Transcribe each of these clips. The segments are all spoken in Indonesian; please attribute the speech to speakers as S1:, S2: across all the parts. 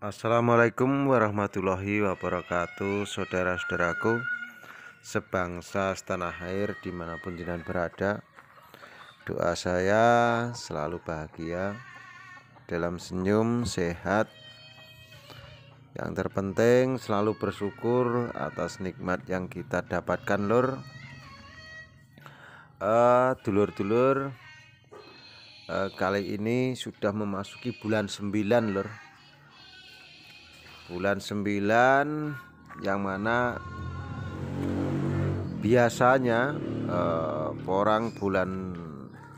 S1: Assalamualaikum warahmatullahi wabarakatuh, saudara-saudaraku sebangsa setanah air dimanapun jenengan berada. Doa saya selalu bahagia, dalam senyum, sehat. Yang terpenting selalu bersyukur atas nikmat yang kita dapatkan, lur. Dulur-dulur, kali ini sudah memasuki bulan 9, lur. Bulan 9 yang mana biasanya porang bulan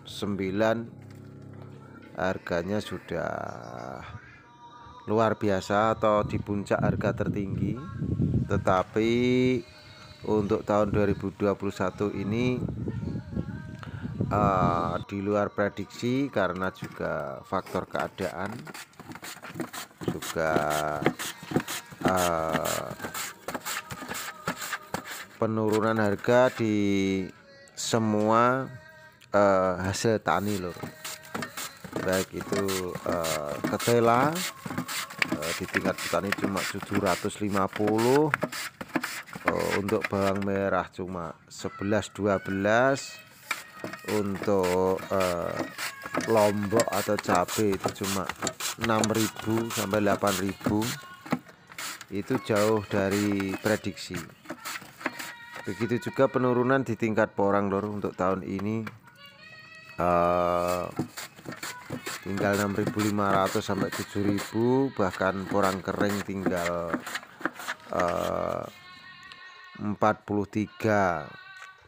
S1: 9 harganya sudah luar biasa atau di puncak harga tertinggi. Tetapi untuk tahun 2021 ini di luar prediksi karena juga faktor keadaan, juga penurunan harga di semua hasil tani, lur. Baik itu ketela di tingkat petani cuma 750, untuk bawang merah cuma 11-12, untuk lombok atau cabai itu cuma 6.000 sampai 8.000. Itu jauh dari prediksi. Begitu juga penurunan di tingkat porang, lur. Untuk tahun ini tinggal 6.500 sampai 7.000, bahkan porang kering tinggal 43,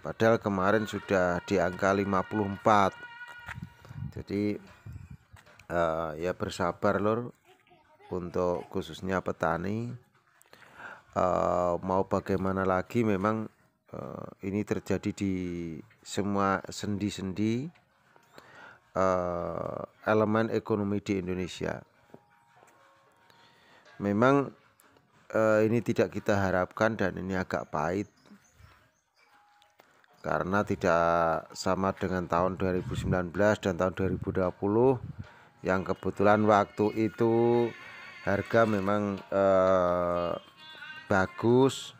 S1: padahal kemarin sudah di angka 54. Jadi ya bersabar, lur, untuk khususnya petani. Mau bagaimana lagi, memang ini terjadi di semua sendi-sendi elemen ekonomi di Indonesia. Memang ini tidak kita harapkan dan ini agak pahit karena tidak sama dengan tahun 2019 dan tahun 2020 yang kebetulan waktu itu harga memang bagus.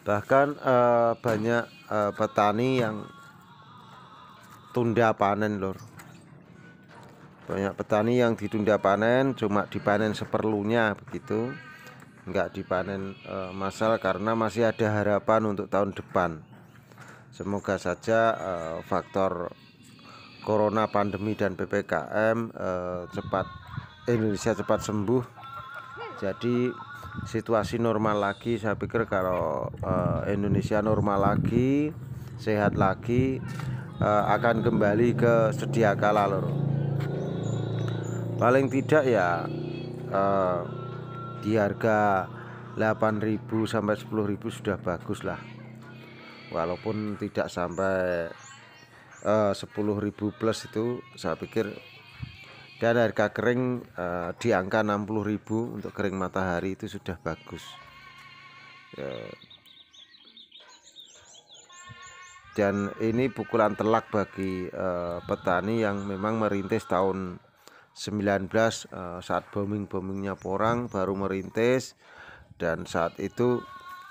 S1: Bahkan banyak petani yang tunda panen, lur. Banyak petani yang ditunda panen, cuma dipanen seperlunya begitu, enggak dipanen massal karena masih ada harapan untuk tahun depan. Semoga saja faktor corona, pandemi dan PPKM Indonesia cepat sembuh, jadi situasi normal lagi. Saya pikir kalau Indonesia normal lagi, sehat lagi, akan kembali ke sedia kala, lur. Paling tidak ya di harga 8.000 sampai 10.000 sudah bagus lah, walaupun tidak sampai 10.000 plus itu saya pikir. Dan harga kering di angka 60.000 untuk kering matahari itu sudah bagus ya. Dan ini pukulan telak bagi petani yang memang merintis tahun 19 saat boomingnya porang, baru merintis, dan saat itu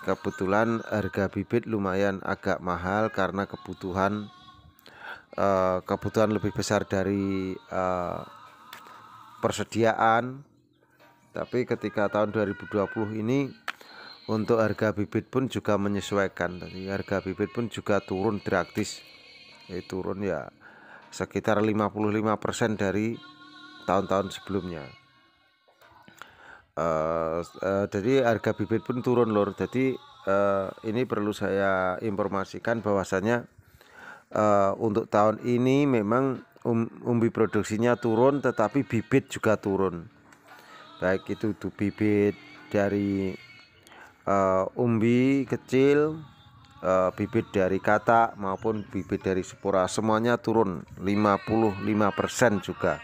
S1: kebetulan harga bibit lumayan agak mahal karena kebutuhan lebih besar dari persediaan. Tapi ketika tahun 2020 ini untuk harga bibit pun juga menyesuaikan. Tadi harga bibit pun juga turun drastis. Turun ya sekitar 55% dari tahun-tahun sebelumnya. Jadi harga bibit pun turun, lur. Jadi ini perlu saya informasikan bahwasanya untuk tahun ini memang umbi produksinya turun, tetapi bibit juga turun, baik itu bibit dari umbi kecil, bibit dari katak maupun bibit dari spora, semuanya turun 55% juga.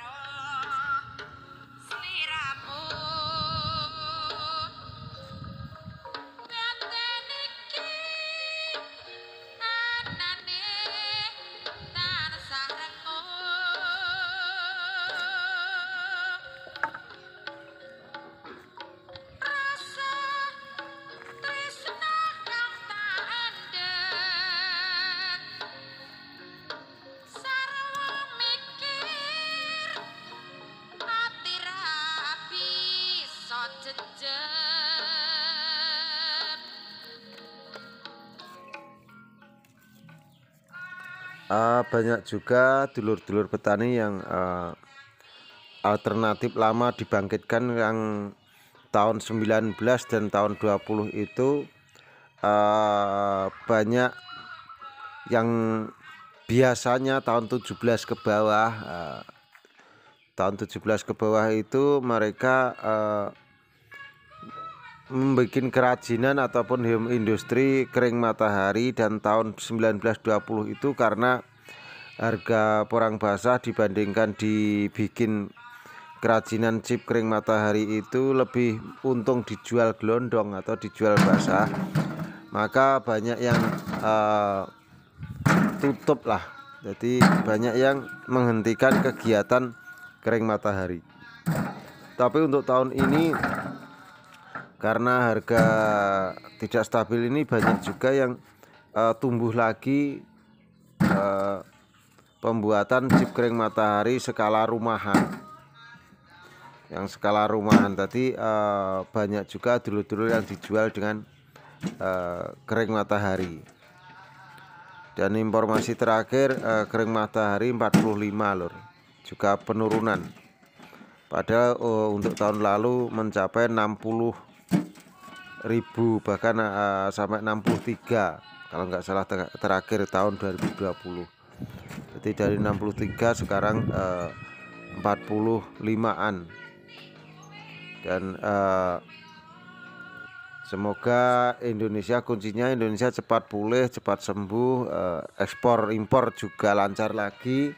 S1: Banyak juga dulur-dulur petani yang alternatif lama dibangkitkan, yang tahun 19 dan tahun 20 itu banyak yang biasanya tahun 17 ke bawah, tahun 17 ke bawah itu mereka membuat kerajinan ataupun industri kering matahari, dan tahun 1920 itu karena harga porang basah dibandingkan dibikin kerajinan chip kering matahari itu lebih untung dijual gelondong atau dijual basah, maka banyak yang tutup lah. Jadi banyak yang menghentikan kegiatan kering matahari. Tapi untuk tahun ini karena harga tidak stabil ini, banyak juga yang tumbuh lagi pembuatan chip kering matahari skala rumahan. Yang skala rumahan tadi banyak juga dulur-dulur yang dijual dengan kering matahari. Dan informasi terakhir, kering matahari 45 lur, juga penurunan. Padahal untuk tahun lalu mencapai 60.000, bahkan sampai 63 kalau nggak salah terakhir tahun 2020. Jadi dari 63 sekarang 45-an. Dan semoga Indonesia, kuncinya Indonesia cepat pulih, cepat sembuh, ekspor impor juga lancar lagi,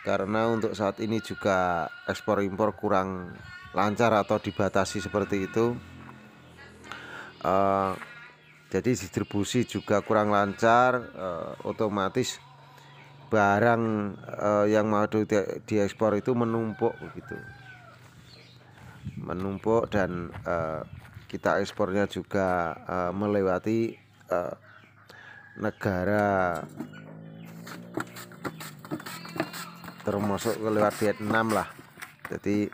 S1: karena untuk saat ini juga ekspor impor kurang lancar atau dibatasi seperti itu. Jadi distribusi juga kurang lancar, otomatis barang yang mau diekspor itu menumpuk begitu, menumpuk, dan kita ekspornya juga melewati negara, termasuk lewat Vietnam lah. Jadi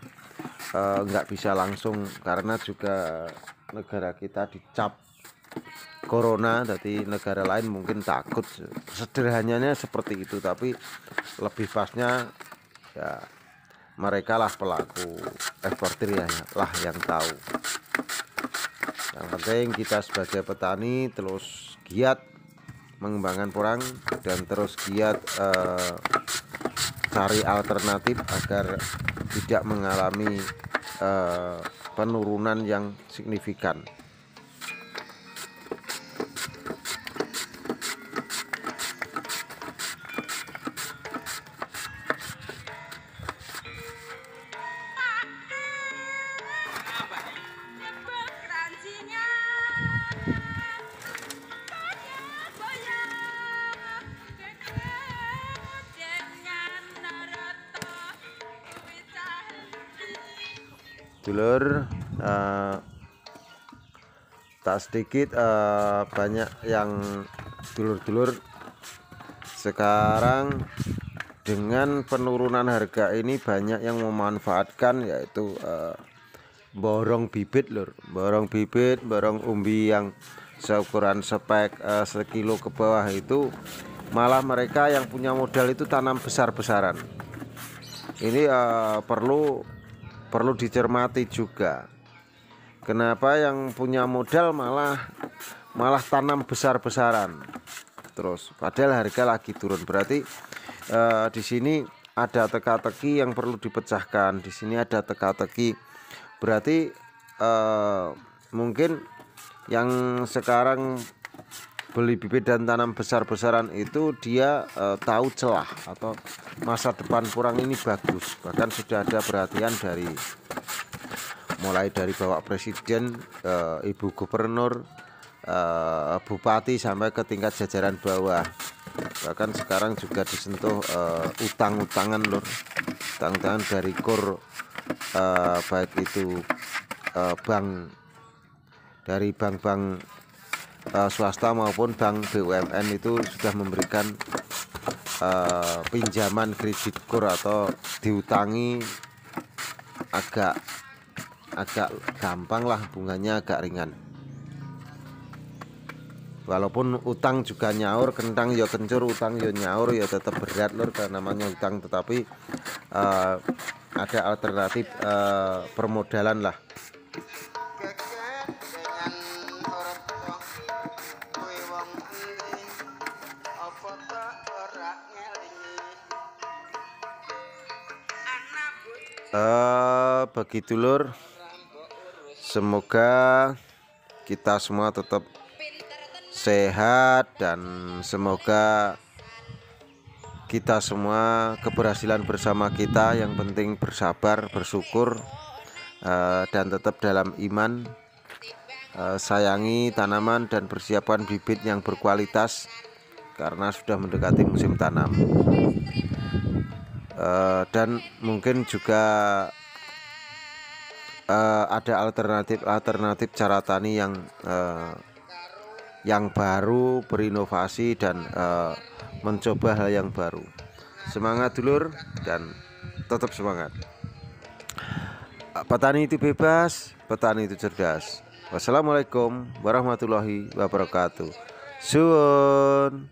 S1: nggak bisa langsung, karena juga negara kita dicap corona, jadi negara lain mungkin takut. Sederhananya seperti itu, tapi lebih pasnya ya mereka lah pelaku, eksportir ya lah yang tahu. Yang penting kita sebagai petani terus giat mengembangkan porang, dan terus giat cari alternatif agar tidak mengalami penurunan yang signifikan. Dulur, tak sedikit banyak yang dulur-dulur sekarang dengan penurunan harga ini banyak yang memanfaatkan, yaitu borong bibit lur, borong bibit, borong umbi yang seukuran spek sekilo ke bawah itu, malah mereka yang punya modal itu tanam besar-besaran. Ini perlu dicermati juga. Kenapa yang punya modal malah tanam besar-besaran terus, padahal harga lagi turun. Berarti di sini ada teka-teki yang perlu dipecahkan. Di sini ada teka-teki, berarti mungkin yang sekarang beli bibit dan tanam besar-besaran itu dia tahu celah atau masa depan kurang ini bagus. Bahkan sudah ada perhatian dari mulai dari Bapak Presiden, Ibu Gubernur, Bupati sampai ke tingkat jajaran bawah. Bahkan sekarang juga disentuh utang-utangan lur, utang-utangan dari KUR, baik itu bank dari bank-bank swasta maupun bank BUMN itu sudah memberikan pinjaman kredit KUR atau diutangi agak gampang lah, bunganya agak ringan. Walaupun utang juga nyaur, kentang ya kencur, utang ya nyaur, ya tetap berat lur, karena namanya utang. Tetapi ada alternatif permodalan lah. Begitu lur, semoga kita semua tetap sehat dan semoga kita semua keberhasilan bersama kita. Yang penting bersabar, bersyukur, dan tetap dalam iman, sayangi tanaman dan persiapkan bibit yang berkualitas karena sudah mendekati musim tanam. Dan mungkin juga ada alternatif cara tani yang baru, berinovasi dan mencoba hal yang baru. Semangat dulur dan tetap semangat. Petani itu bebas, petani itu cerdas. Wassalamualaikum warahmatullahi wabarakatuh. Suwun.